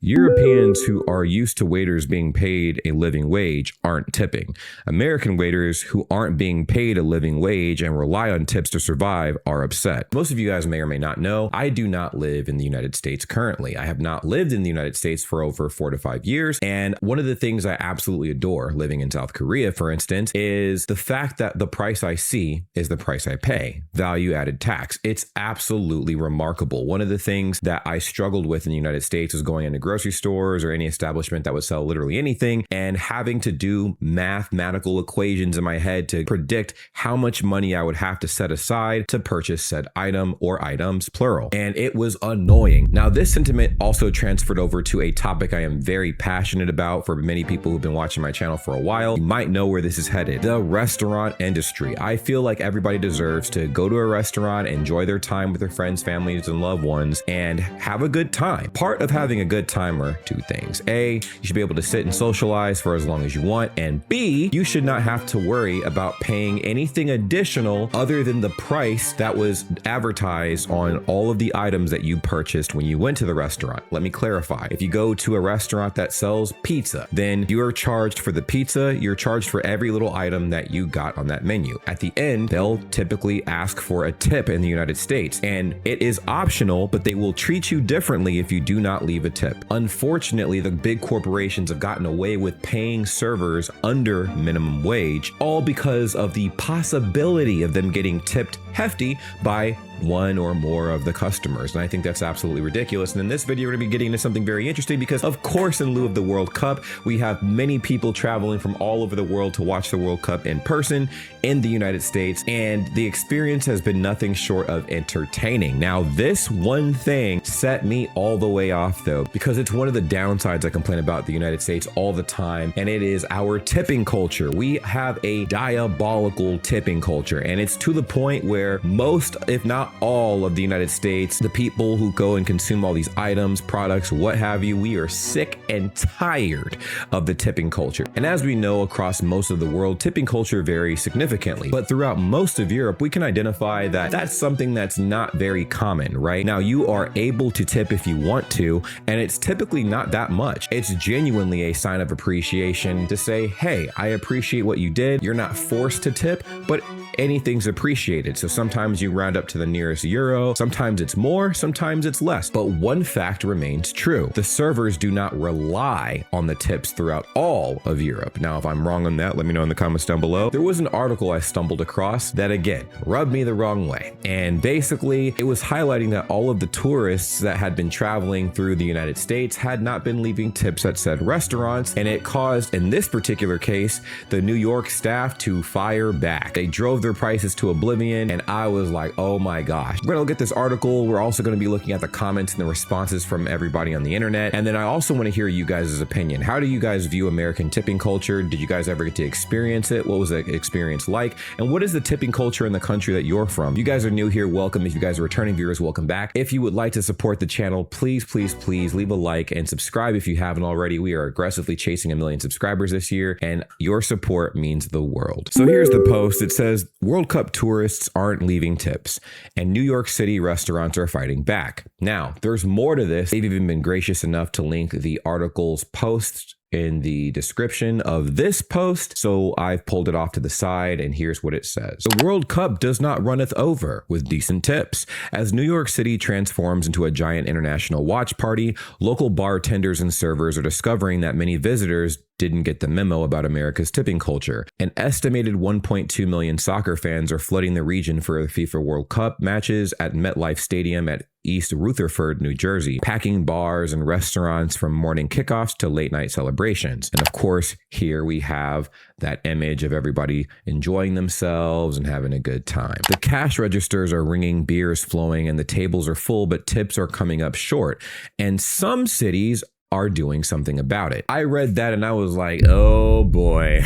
Europeans who are used to waiters being paid a living wage aren't tipping. American waiters who aren't being paid a living wage and rely on tips to survive are upset. Most of you guys may or may not know, I do not live in the United States currently. I have not lived in the United States for over 4 to 5 years. And one of the things I absolutely adore living in South Korea, for instance, is the fact that the price I see is the price I pay. Value added tax. It's absolutely remarkable. One of the things that I struggled with in the United States was going into grocery stores or any establishment that would sell literally anything and having to do mathematical equations in my head to predict how much money I would have to set aside to purchase said item or items, plural. And it was annoying. Now, this sentiment also transferred over to a topic I am very passionate about for many people who've been watching my channel for a while. You might know where this is headed. The restaurant industry. I feel like everybody deserves to go to a restaurant, enjoy their time with their friends, families, and loved ones, and have a good time. Part of having a good time are two things. A, you should be able to sit and socialize for as long as you want. And B, you should not have to worry about paying anything additional other than the price that was advertised on all of the items that you purchased when you went to the restaurant. Let me clarify. If you go to a restaurant that sells pizza, then you are charged for the pizza. You're charged for every little item that you got on that menu. At the end, they'll typically ask for a tip in the United States, and it is optional, but they will treat you differently if you do not leave a tip. Unfortunately, the big corporations have gotten away with paying servers under minimum wage, all because of the possibility of them getting tipped hefty by one or more of the customers. And I think that's absolutely ridiculous. And in this video, we're gonna be getting into something very interesting because, of course, in lieu of the World Cup, we have many people traveling from all over the world to watch the World Cup in person in the United States. And the experience has been nothing short of entertaining. Now, this one thing set me all the way off though, because it's one of the downsides I complain about the United States all the time. And it is our tipping culture. We have a diabolical tipping culture. And it's to the point where most, if not all of the United States, the people who go and consume all these items, products, what have you, we are sick and tired of the tipping culture. And as we know, across most of the world, tipping culture varies significantly. But throughout most of Europe, we can identify that that's something that's not very common, right? Now, you are able to tip if you want to, and it's typically not that much. It's genuinely a sign of appreciation to say, hey, I appreciate what you did. You're not forced to tip, but anything's appreciated. So sometimes you round up to the nearest euro, sometimes it's more, sometimes it's less. But one fact remains true. The servers do not rely on the tips throughout all of Europe. Now, if I'm wrong on that, let me know in the comments down below. There was an article I stumbled across that, again, rubbed me the wrong way. And basically, it was highlighting that all of the tourists that had been traveling through the United States had not been leaving tips at said restaurants. And it caused, in this particular case, the New York staff to fire back. They drove their prices to oblivion, and I was like, oh my gosh. We're gonna look at this article. We're also gonna be looking at the comments and the responses from everybody on the internet. And then I also wanna hear you guys' opinion. How do you guys view American tipping culture? Did you guys ever get to experience it? What was the experience like? And what is the tipping culture in the country that you're from? If you guys are new here, welcome. If you guys are returning viewers, welcome back. If you would like to support the channel, please, please, please leave a like and subscribe if you haven't already. We are aggressively chasing 1 million subscribers this year, and your support means the world. So here's the post. It says, World Cup tourists aren't leaving tips, and New York City restaurants are fighting back. Now, there's more to this. They've even been gracious enough to link the article's post in the description of this post, so I've pulled it off to the side, and here's what it says. The World Cup does not runneth over with decent tips. As New York City transforms into a giant international watch party, local bartenders and servers are discovering that many visitors didn't get the memo about America's tipping culture. An estimated 1.2 million soccer fans are flooding the region for the FIFA World Cup matches at MetLife Stadium at East Rutherford, New Jersey, packing bars and restaurants from morning kickoffs to late night celebrations. And of course, here we have that image of everybody enjoying themselves and having a good time. The cash registers are ringing, beers flowing, and the tables are full, but tips are coming up short. And some cities are doing something about it. I read that and I was like, oh boy.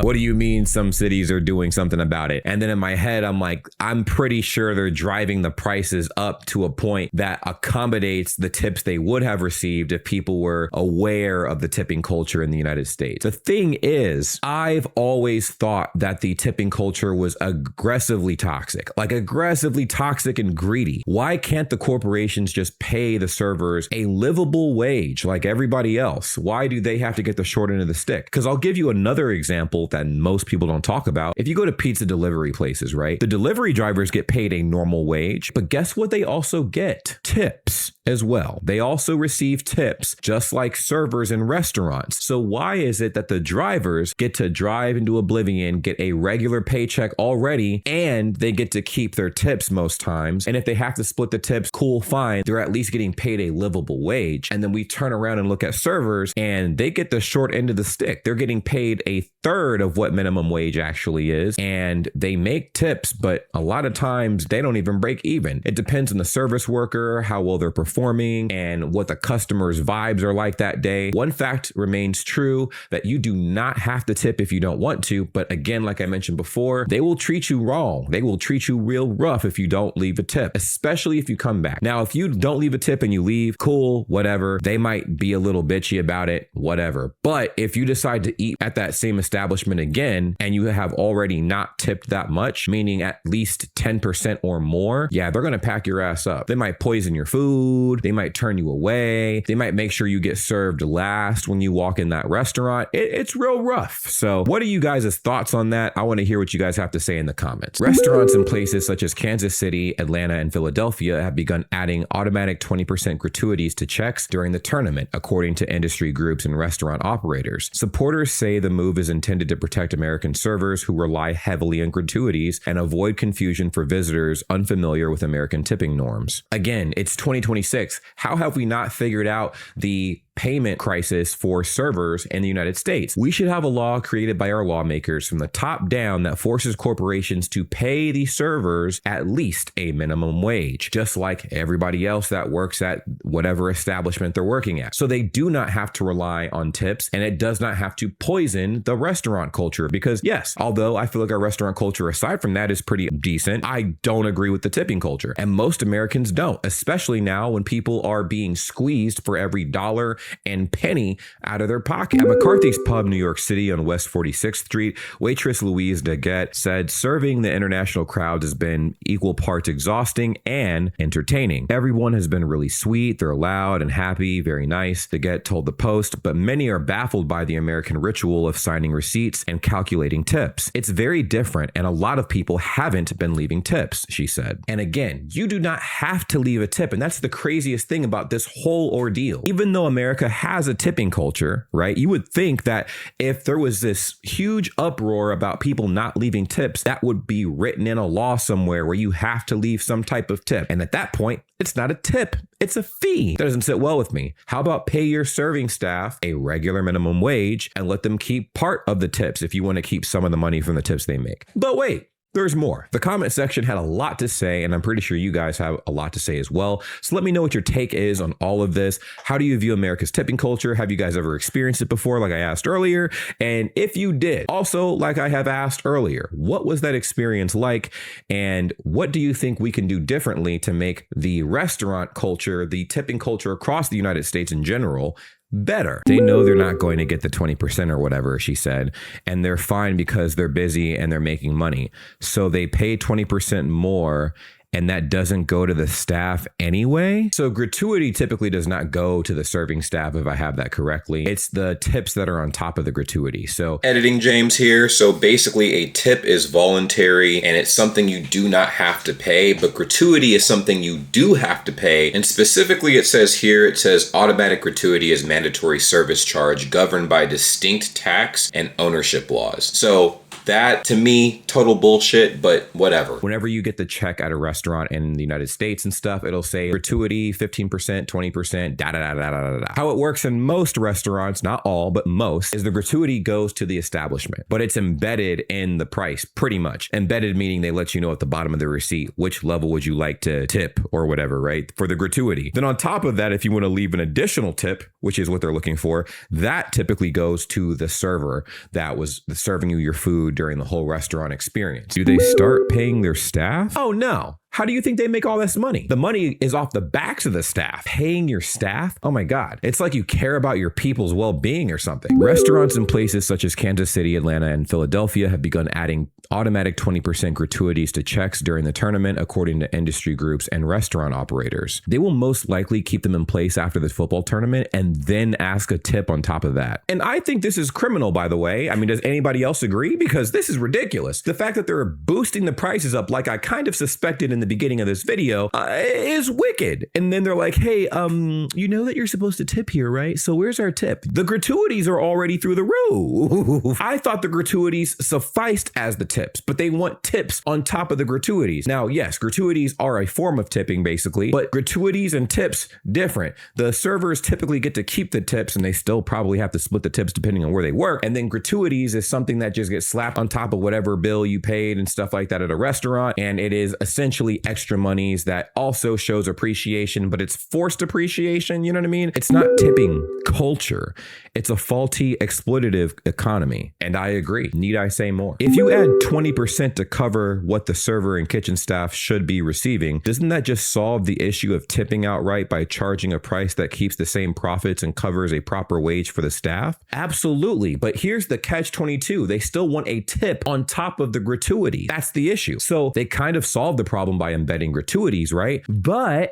What do you mean some cities are doing something about it? And then in my head, I'm like, I'm pretty sure they're driving the prices up to a point that accommodates the tips they would have received if people were aware of the tipping culture in the United States. The thing is, I've always thought that the tipping culture was aggressively toxic and greedy. Why can't the corporations just pay the servers a livable wage wage like everybody else. Why do they have to get the short end of the stick? Because I'll give you another example that most people don't talk about. If you go to pizza delivery places, right? The delivery drivers get paid a normal wage, but guess what they also get? Tips as well. They also receive tips just like servers in restaurants. So why is it that the drivers get to drive into oblivion, get a regular paycheck already, and they get to keep their tips most times? And if they have to split the tips, cool, fine. They're at least getting paid a livable wage. And then we turn around and look at servers and they get the short end of the stick. They're getting paid a third of what minimum wage actually is. And they make tips, but a lot of times they don't even break even. It depends on the service worker, how well they're performing, and what the customer's vibes are like that day. One fact remains true, that you do not have to tip if you don't want to. But again, like I mentioned before, they will treat you wrong. They will treat you real rough if you don't leave a tip, especially if you come back. Now, if you don't leave a tip and you leave, cool, whatever. They might be a little bitchy about it, whatever. But if you decide to eat at that same establishment again and you have already not tipped that much, meaning at least 10% or more, yeah, they're going to pack your ass up. They might poison your food. They might turn you away. They might make sure you get served last when you walk in that restaurant. It's real rough. So what are you guys' thoughts on that? I want to hear what you guys have to say in the comments. Restaurants in places such as Kansas City, Atlanta, and Philadelphia have begun adding automatic 20% gratuities to checks during the tournament, according to industry groups and restaurant operators. Supporters say the move is intended to protect American servers who rely heavily on gratuities and avoid confusion for visitors unfamiliar with American tipping norms. Again, it's 2026. How have we not figured out the payment crisis for servers in the United States? We should have a law created by our lawmakers from the top down that forces corporations to pay the servers at least a minimum wage, just like everybody else that works at whatever establishment they're working at. So they do not have to rely on tips, and it does not have to poison the restaurant culture. Because yes, although I feel like our restaurant culture aside from that is pretty decent, I don't agree with the tipping culture. And most Americans don't, especially now when people are being squeezed for every dollar and penny out of their pocket. At McCarthy's Pub, New York City on West 46th Street, waitress Louise Daggett said serving the international crowd has been equal parts exhausting and entertaining. Everyone has been really sweet. They're loud and happy, very nice, Daggett told the Post, but many are baffled by the American ritual of signing receipts and calculating tips. It's very different, and a lot of people haven't been leaving tips, she said. And again, you do not have to leave a tip, and that's the craziest thing about this whole ordeal. Even though America has a tipping culture, right? You would think that if there was this huge uproar about people not leaving tips, that would be written in a law somewhere where you have to leave some type of tip. And at that point, it's not a tip, it's a fee. That doesn't sit well with me. How about pay your serving staff a regular minimum wage and let them keep part of the tips if you want to keep some of the money from the tips they make? But wait, there's more. The comment section had a lot to say, and I'm pretty sure you guys have a lot to say as well. So let me know what your take is on all of this. How do you view America's tipping culture? Have you guys ever experienced it before, like I asked earlier? And if you did, also, like I have asked earlier, what was that experience like? And what do you think we can do differently to make the restaurant culture, the tipping culture across the United States in general, better? They know they're not going to get the 20% or whatever, she said, and they're fine because they're busy and they're making money. So they pay 20% more, and that doesn't go to the staff anyway. So gratuity typically does not go to the serving staff, if I have that correctly. It's the tips that are on top of the gratuity. So editing James here. So basically a tip is voluntary and it's something you do not have to pay, but gratuity is something you do have to pay. And specifically it says here, it says automatic gratuity is mandatory service charge governed by distinct tax and ownership laws. So that, to me, total bullshit, but whatever. Whenever you get the check at a restaurant in the United States and stuff, it'll say gratuity, 15%, 20%, da-da-da-da-da-da-da. How it works in most restaurants, not all, but most, is the gratuity goes to the establishment, but it's embedded in the price, pretty much. Embedded meaning they let you know at the bottom of the receipt, which level would you like to tip or whatever, right? For the gratuity. Then on top of that, if you want to leave an additional tip, which is what they're looking for, that typically goes to the server that was serving you your food during the whole restaurant experience. Do they start paying their staff? Oh no. How do you think they make all this money? The money is off the backs of the staff. Paying your staff? Oh my God. It's like you care about your people's well-being or something. Restaurants in places such as Kansas City, Atlanta, and Philadelphia have begun adding automatic 20% gratuities to checks during the tournament, according to industry groups and restaurant operators. They will most likely keep them in place after the football tournament and then ask a tip on top of that. And I think this is criminal, by the way. I mean, does anybody else agree? Because this is ridiculous. The fact that they're boosting the prices up like I kind of suspected in the beginning of this video is wicked. And then they're like, hey, you know that you're supposed to tip here, right? So where's our tip? The gratuities are already through the roof. I thought the gratuities sufficed as the tips, but they want tips on top of the gratuities. Now, yes, gratuities are a form of tipping basically, but gratuities and tips different. The servers typically get to keep the tips and they still probably have to split the tips depending on where they work. And then gratuities is something that just gets slapped on top of whatever bill you paid and stuff like that at a restaurant. And it is essentially extra monies that also shows appreciation, but it's forced appreciation. You know what I mean? It's not tipping culture. It's a faulty exploitative economy. And I agree. Need I say more? If you add 20% to cover what the server and kitchen staff should be receiving, doesn't that just solve the issue of tipping outright by charging a price that keeps the same profits and covers a proper wage for the staff? Absolutely. But here's the catch-22. They still want a tip on top of the gratuity. That's the issue. So they kind of solved the problem by embedding gratuities, right? But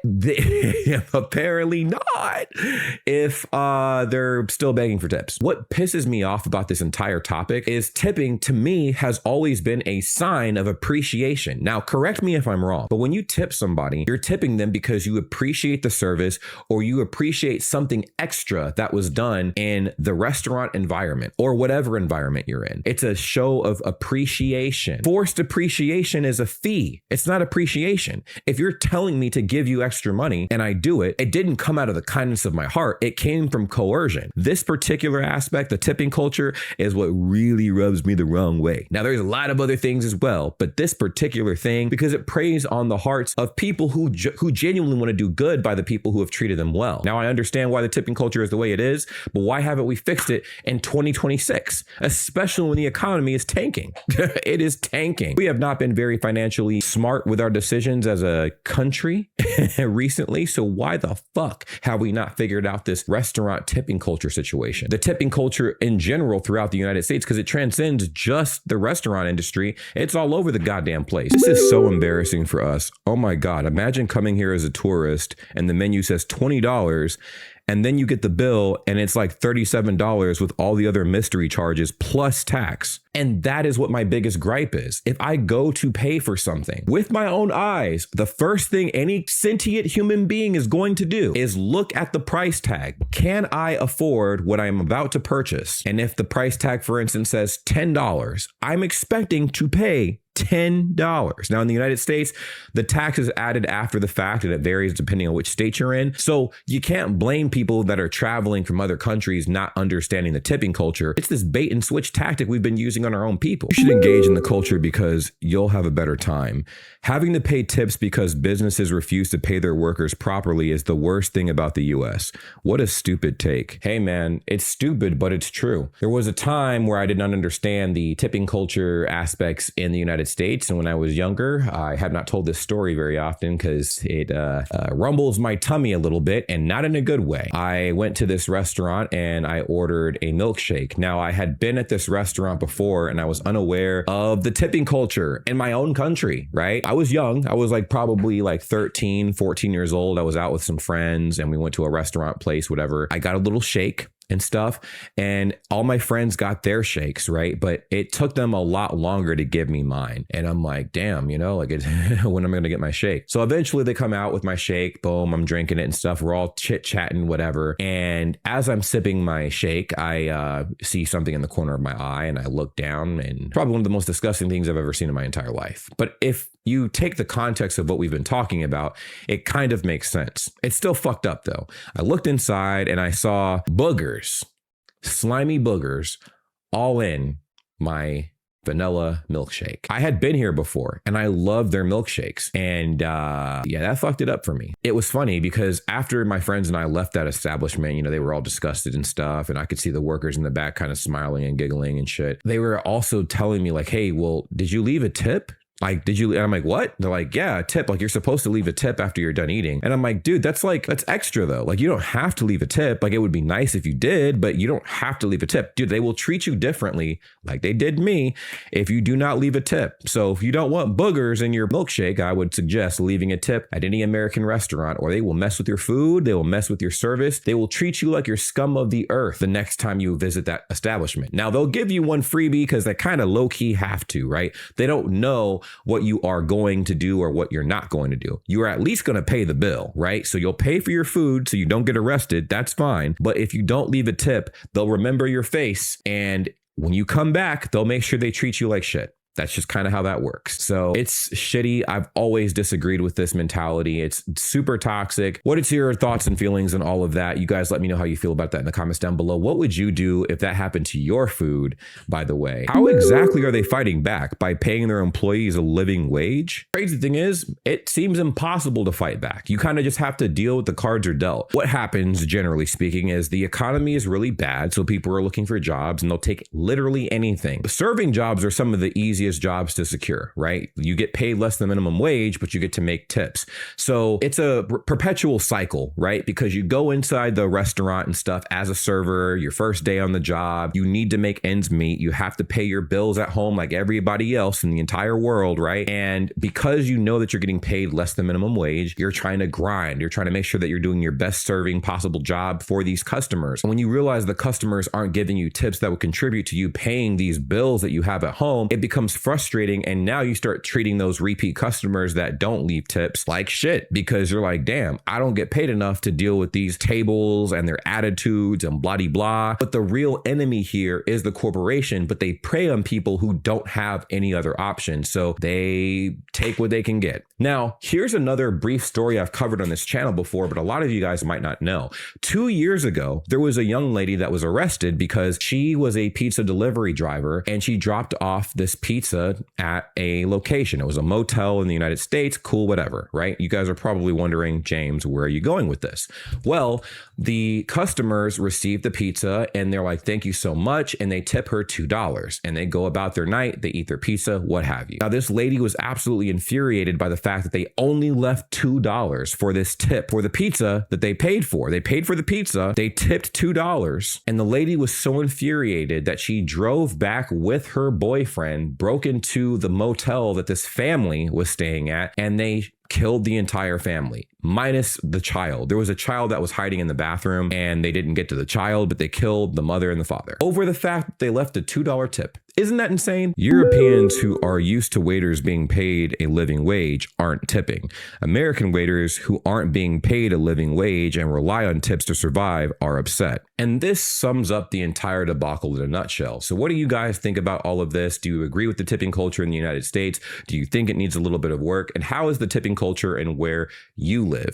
apparently not if they're still begging for tips. What pisses me off about this entire topic is tipping, to me, has always been a sign of appreciation. Now, correct me if I'm wrong, but when you tip somebody, you're tipping them because you appreciate the service or you appreciate something extra that was done in the restaurant environment or whatever environment you're in. It's a show of appreciation. Forced appreciation is a fee. It's not appreciation. If you're telling me to give you extra money and I do it, it didn't come out of the kindness of my heart. It came from coercion. This particular aspect, the tipping culture, is what really rubs me the wrong way. Now, there's a lot of other things as well, but this particular thing, because it preys on the hearts of people who genuinely want to do good by the people who have treated them well. Now, I understand why the tipping culture is the way it is, but why haven't we fixed it in 2026, especially when the economy is tanking? It is tanking. We have not been very financially smart with our decisions as a country recently, so why the fuck have we not figured out this restaurant tipping culture situation? The tipping culture in general throughout the United States, because it transcends just the restaurant industry. It's all over the goddamn place. This is so embarrassing for us. Oh my God. Imagine coming here as a tourist and the menu says $20 and then you get the bill and it's like $37 with all the other mystery charges plus tax. And that is what my biggest gripe is. If I go to pay for something with my own eyes, the first thing any sentient human being is going to do is look at the price tag. Can I afford what I'm about to purchase? And if the price tag, for instance, says $10, I'm expecting to pay $10. Now, in the United States, the tax is added after the fact, and it varies depending on which state you're in. So you can't blame people that are traveling from other countries not understanding the tipping culture. It's this bait and switch tactic we've been using on our own people. You should engage in the culture because you'll have a better time. Having to pay tips because businesses refuse to pay their workers properly is the worst thing about the US. What a stupid take. Hey man, it's stupid, but it's true. There was a time where I did not understand the tipping culture aspects in the United States. And when I was younger, I have not told this story very often because it rumbles my tummy a little bit and not in a good way. I went to this restaurant and I ordered a milkshake. Now, I had been at this restaurant before and I was unaware of the tipping culture in my own country, right? I was young. I was probably 13, 14 years old. I was out with some friends and we went to a restaurant place, whatever. I got a little shake and stuff, and all my friends got their shakes, right? But it took them a lot longer to give me mine. And I'm like, damn, when am I going to get my shake? So eventually they come out with my shake, boom, I'm drinking it and stuff. We're all chit-chatting, whatever. And as I'm sipping my shake, I see something in the corner of my eye and I look down, and probably one of the most disgusting things I've ever seen in my entire life. But if you take the context of what we've been talking about, it kind of makes sense. It's still fucked up though. I looked inside and I saw boogers, slimy boogers, all in my vanilla milkshake. I had been here before and I love their milkshakes. And yeah, that fucked it up for me. It was funny because after my friends and I left that establishment, they were all disgusted and stuff. And I could see the workers in the back kind of smiling and giggling and shit. They were also telling me hey, well, did you leave a tip? Like, did you? And I'm like, what? They're like, yeah, a tip. Like, you're supposed to leave a tip after you're done eating. And I'm like, dude, that's extra though. Like, you don't have to leave a tip. Like, it would be nice if you did, but you don't have to leave a tip. Dude, they will treat you differently, like they did me, if you do not leave a tip. So if you don't want boogers in your milkshake, I would suggest leaving a tip at any American restaurant, or they will mess with your food. They will mess with your service. They will treat you like you're scum of the earth the next time you visit that establishment. Now, they'll give you one freebie because they kind of low key have to, right? They don't know what you are going to do or what you're not going to do. You are at least going to pay the bill, right? So you'll pay for your food so you don't get arrested. That's fine. But if you don't leave a tip, they'll remember your face. And when you come back, they'll make sure they treat you like shit. That's just kind of how that works. So it's shitty. I've always disagreed with this mentality. It's super toxic. What is your thoughts and feelings and all of that? You guys let me know how you feel about that in the comments down below. What would you do if that happened to your food, by the way? How exactly are they fighting back? By paying their employees a living wage? Crazy thing is, it seems impossible to fight back. You kind of just have to deal with the cards you're dealt. What happens, generally speaking, is the economy is really bad. So people are looking for jobs and they'll take literally anything. Serving jobs are some of the easiest jobs to secure, right? You get paid less than minimum wage, but you get to make tips. So it's a perpetual cycle, right? Because you go inside the restaurant and stuff as a server, your first day on the job, you need to make ends meet. You have to pay your bills at home like everybody else in the entire world, right? And because you know that you're getting paid less than minimum wage, you're trying to grind. You're trying to make sure that you're doing your best serving possible job for these customers. And when you realize the customers aren't giving you tips that would contribute to you paying these bills that you have at home, it becomes frustrating. And now you start treating those repeat customers that don't leave tips like shit, because you're like, damn, I don't get paid enough to deal with these tables and their attitudes and blah, blah. But the real enemy here is the corporation, but they prey on people who don't have any other option. So they take what they can get. Now, here's another brief story I've covered on this channel before, but a lot of you guys might not know. 2 years ago, there was a young lady that was arrested because she was a pizza delivery driver and she dropped off this pizza at a location. It was a motel in the United States. Cool, whatever, right? You guys are probably wondering, James, where are you going with this? Well, the customers received the pizza and they're like, thank you so much. And they tip her $2 and they go about their night. They eat their pizza, what have you. Now, this lady was absolutely infuriated by the fact that they only left $2 for this tip for the pizza that they paid for. They paid for the pizza. They tipped $2. And the lady was so infuriated that she drove back with her boyfriend, broke into the motel that this family was staying at, and they killed the entire family, minus the child. There was a child that was hiding in the bathroom and they didn't get to the child, but they killed the mother and the father over the fact that they left a $2 tip. Isn't that insane? Europeans who are used to waiters being paid a living wage aren't tipping. American waiters who aren't being paid a living wage and rely on tips to survive are upset. And this sums up the entire debacle in a nutshell. So what do you guys think about all of this? Do you agree with the tipping culture in the United States? Do you think it needs a little bit of work? And how is the tipping culture and where you live?